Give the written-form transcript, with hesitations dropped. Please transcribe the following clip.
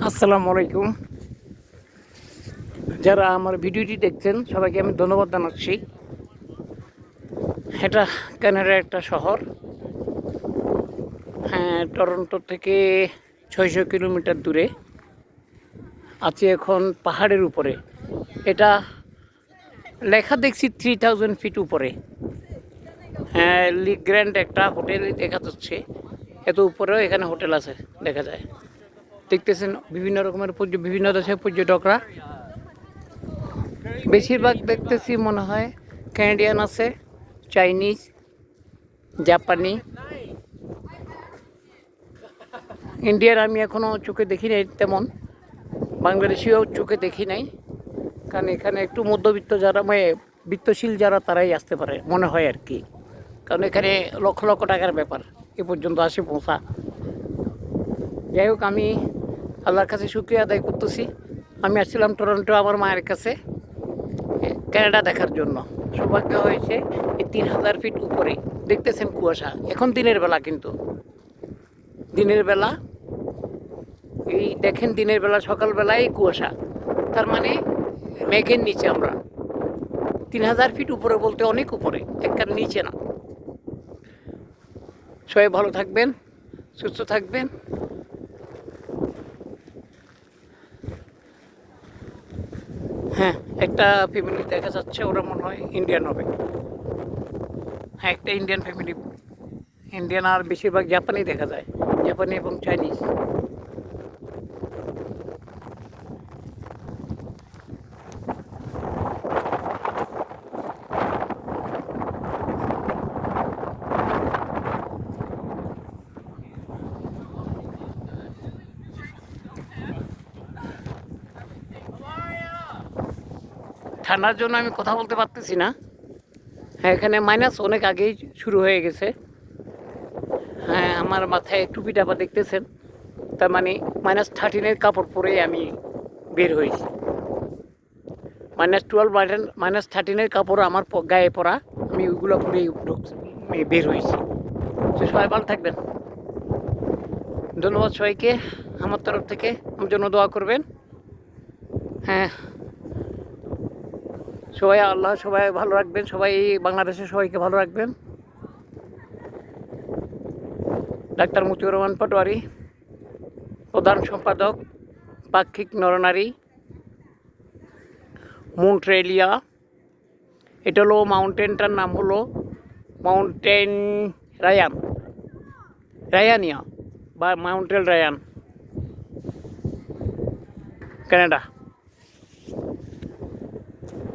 আসসালামু আলাইকুম। যারা আমার ভিডিওটি দেখছেন সবাইকে আমি ধন্যবাদ জানাচ্ছি। এটা কানাডার একটা শহর। হ্যাঁ, টরন্টো থেকে 600 কিলোমিটার দূরে আছে, এখন পাহাড়ের উপরে। এটা লেখা দেখছি 3000 ফিট উপরে। হ্যাঁ, লি গ্র্যান্ড একটা হোটেল দেখা যাচ্ছে। এত উপরেও এখানে হোটেল আছে দেখা যায়। দেখতেছেন বিভিন্ন রকমের বিভিন্ন দেশের পর্যটকরা। বেশিরভাগ দেখতেছি মনে হয় ক্যানাডিয়ান আছে, চাইনিজ, জাপানি, ইন্ডিয়ার আমি এখনও চোখে দেখি নাই তেমন, বাংলাদেশিও চোখে দেখি নাই। কারণ এখানে একটু মধ্যবিত্ত যারা বিত্তশীল যারা তারাই আসতে পারে মনে হয় আর কি। কারণ এখানে লক্ষ লক্ষ টাকার ব্যাপার এ পর্যন্ত আসে পৌঁছা। যাই হোক, আমি আল্লাহর কাছে শুকরিয়া আদায় করতেছি। আমি আসছিলাম টরন্টো আমার মায়ের কাছে ক্যানাডা দেখার জন্য। সৌভাগ্য হয়েছে এই 3000 ফিট উপরে। দেখতেছেন কুয়াশা, এখন দিনের বেলা, কিন্তু দিনের বেলা এই দেখেন, দিনের বেলা সকালবেলায় কুয়াশা, তার মানে মেঘের নিচে আমরা। 3000 ফিট উপরে বলতে অনেক উপরে, একবার নিচে না। সবাই ভালো থাকবেন, সুস্থ থাকবেন। হ্যাঁ, একটা ফ্যামিলি দেখা যাচ্ছে, ওরা মনে হয় ইন্ডিয়ান হবে। হ্যাঁ, একটা ইন্ডিয়ান ফ্যামিলি, ইন্ডিয়ান আর বেশিরভাগ জাপানি দেখা যায়, জাপানি এবং চাইনিজ। ঠান্ডার জন্য আমি কথা বলতে পারতেছি না। হ্যাঁ, এখানে মাইনাস অনেক আগেই শুরু হয়ে গেছে। হ্যাঁ, আমার মাথায় টুপি টাপা দেখতেছেন, তার মানে -13 কাপড় পরে আমি বের হয়েছি। -12 -13 কাপড় আমার গায়ে পরা, আমি ওইগুলো পরেই বের হয়েছি। তো সবাই ভালো থাকবেন, ধন্যবাদ সবাইকে আমার তরফ থেকে। আমার জন্য দোয়া করবেন। হ্যাঁ, সবাই আল্লাহ সবাই ভালো রাখবেন, সবাই বাংলাদেশের সবাইকে ভালো রাখবেন। ডাক্তার মতিউর রহমান পাটোয়ারি, প্রধান সম্পাদক, পাক্ষিক নরনারী, মন্ট্রেলিয়া। এটা হলো মাউন্টেনটার নাম হলো মাউন্টেন রায়ানিয়া বা মাউন্টেন রায়ান, কানাডা।